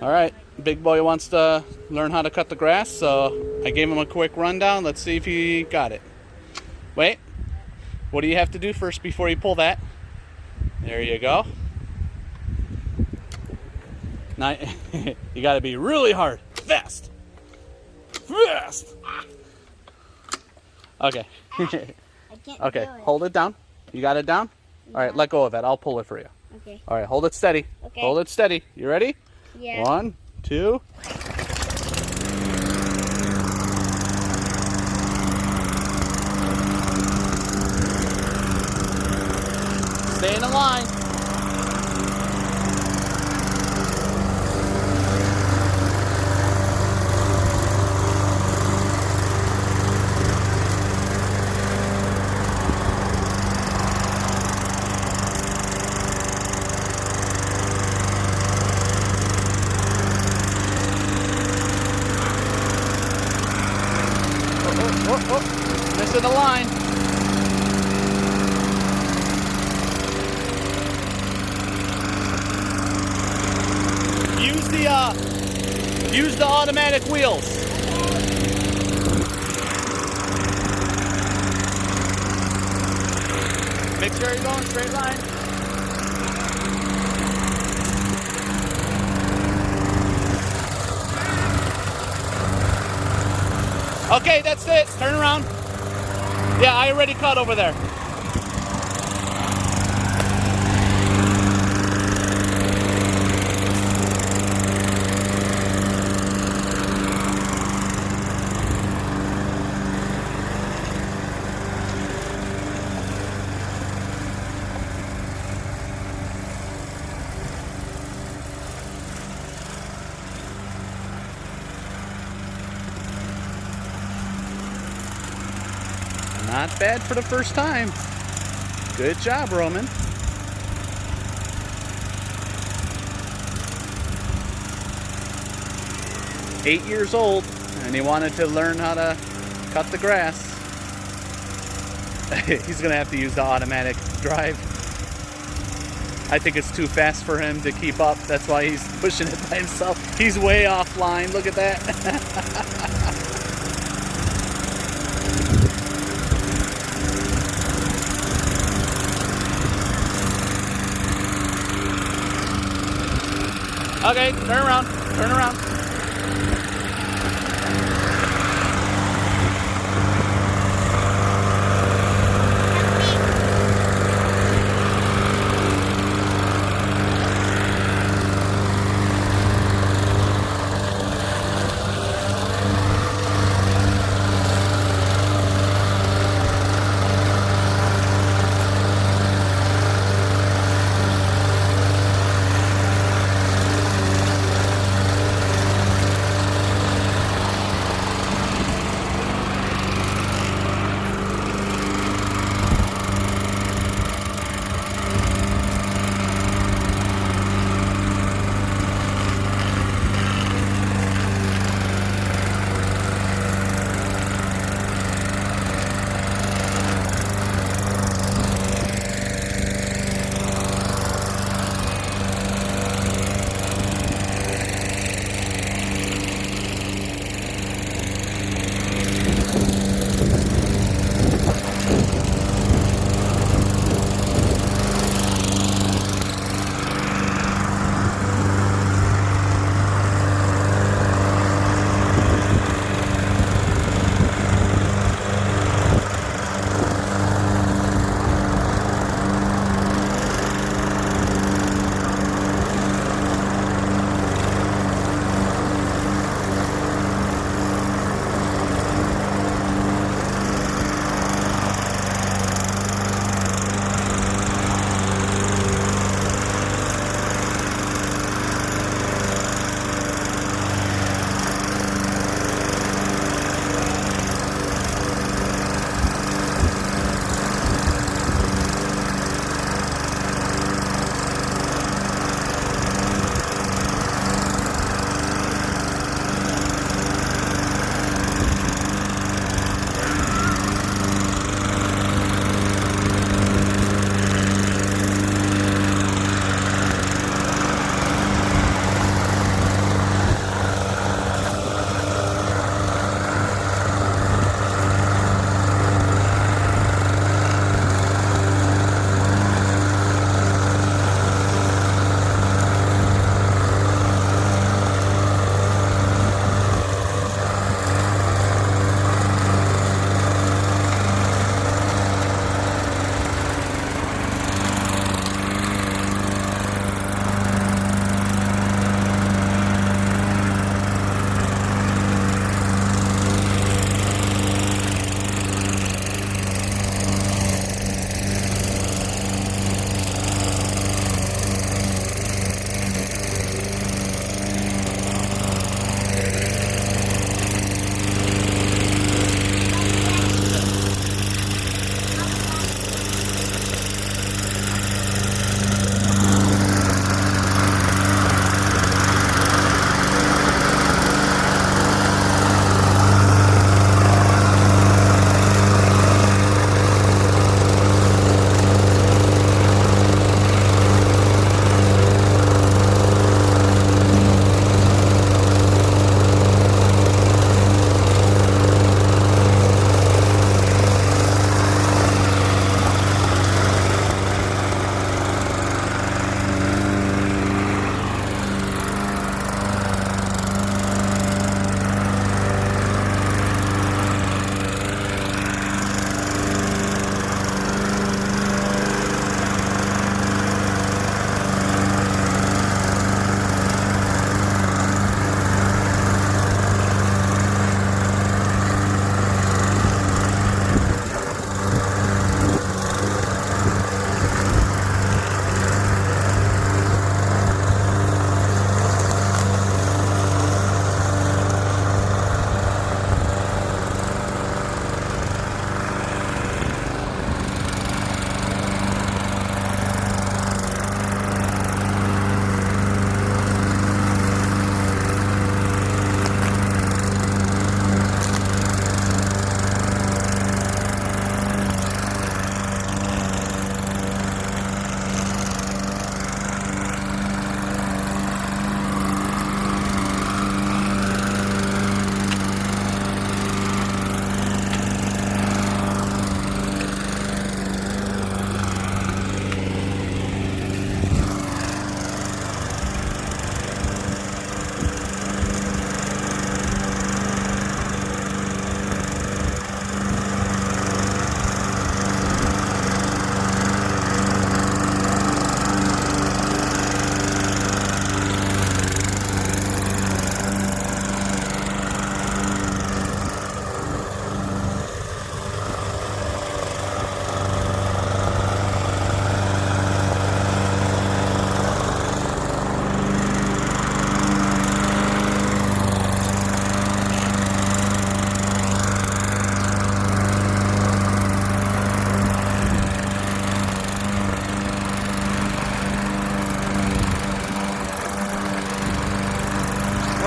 All right, big boy wants to learn how to cut the grass, so I gave him a quick rundown. Let's see if he got it. Wait, what do you have to do first before you pull that? There you go. Now, you got to be really hard. Fast. Fast. Okay. I can't Okay, do it. hold it down. You got it down? All right, let go of it. I'll pull it for you. Okay. All right, hold it steady. Okay. Hold it steady. You ready? Yeah. 1, 2. Stay in the line. Oh, missing the line. Use the automatic wheels. Make sure you're going straight line. Okay, that's it. Turn around. Yeah, I already cut over there. Not bad for the first time. Good job, Roman. Eight years old, and he wanted to learn how to cut the grass. He's gonna have to use the automatic drive. I think it's too fast for him to keep up. That's why he's pushing it by himself. He's way offline. Look at that. Okay, turn around, turn around.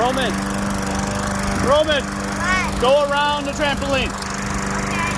Roman. Roman. What? Go around the trampoline. Okay.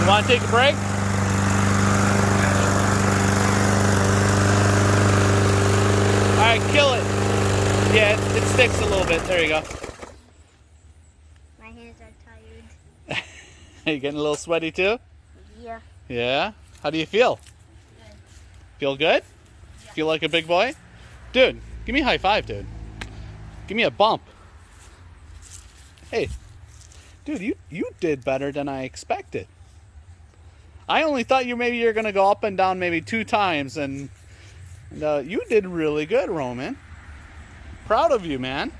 Want to take a break? Alright, kill it. Yeah, it sticks a little bit. There you go. My hands are tired. Are you getting a little sweaty too? Yeah. Yeah? How do you feel? Good. Feel good? Yeah. Feel like a big boy? Dude, give me a high five, dude. Give me a bump. Hey, dude, you did better than I expected. I only thought maybe you're gonna go up and down maybe 2 times, and you did really good, Roman. Proud of you, man.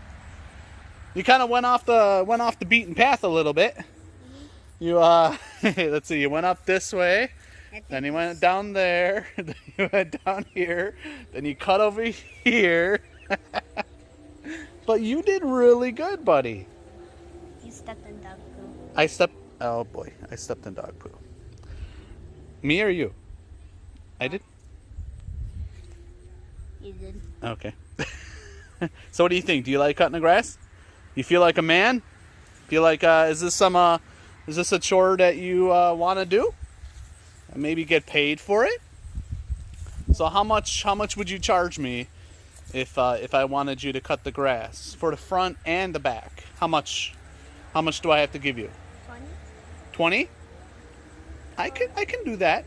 You kind of went off the beaten path a little bit. You let's see, you went up this way, then you went down there, then you went down here, then you cut over here. But you did really good, buddy. You stepped in dog poo. Oh boy, I stepped in dog poo. Me or you? I did? You did. Okay. So what do you think? Do you like cutting the grass? You feel like a man? Feel like is this a chore that you want to do? And maybe get paid for it? So how much would you charge me if I wanted you to cut the grass for the front and the back? How much do I have to give you? 20. 20? I can do that.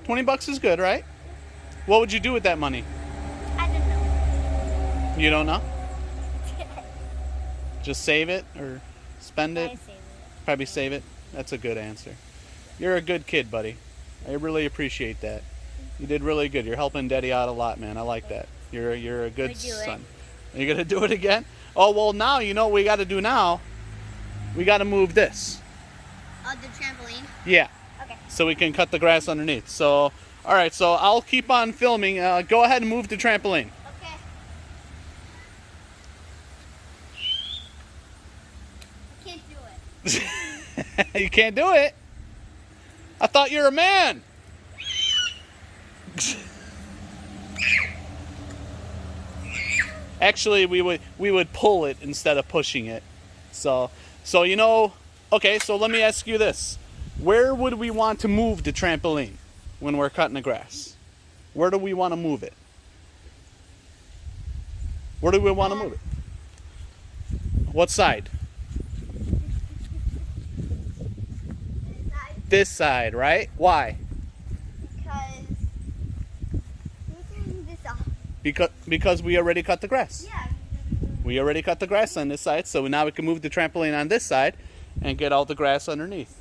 $20 is good, right? What would you do with that money? I don't know. You don't know? Just save it or spend it? I save it. Probably save it. That's a good answer. You're a good kid, buddy. I really appreciate that. You did really good. You're helping Daddy out a lot, man. I like that. You're a good son. Are you gonna do it again? Oh well, now you know what we got to do now. We got to move this. Oh, the trampoline? Yeah. Okay. so we can cut the grass underneath. So, all right, so I'll keep on filming. Go ahead and move the trampoline. Okay. I can't do it. You can't do it. I thought you were a man. Actually, we would pull it instead of pushing it. So you know, okay, so let me ask you this. Where would we want to move the trampoline when we're cutting the grass? Where do we want to move it? Where do we want to move it? What side? This side, right? Why? Because we already cut the grass. Yeah. We already cut the grass on this side, so now we can move the trampoline on this side and get all the grass underneath.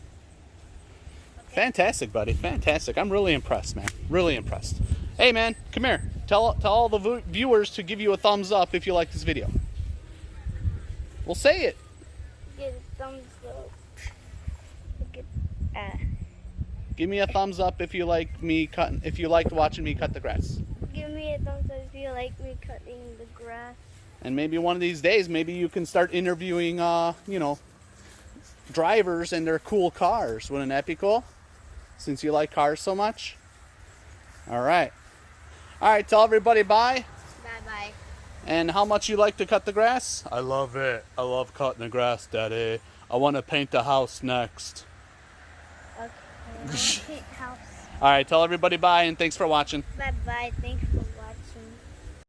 Okay. Fantastic, buddy. Fantastic. I'm really impressed, man. Really impressed. Hey, man, come here. Tell all the viewers to give you a thumbs up if you like this video. Well, say it. Give a thumbs up. Look at Give me a thumbs up if you like me cutting. If you liked watching me cut the grass. Give me a thumbs up if you like me cutting the grass. And maybe one of these days, maybe you can start interviewing, you know, drivers and their cool cars. Wouldn't that be cool? Since you like cars so much. All right. All right. Tell everybody bye. Bye-bye. And how much you like to cut the grass? I love it. I love cutting the grass, Daddy. I want to paint the house next. Okay. Paint house. All right. Tell everybody bye and thanks for watching. Bye-bye. Thanks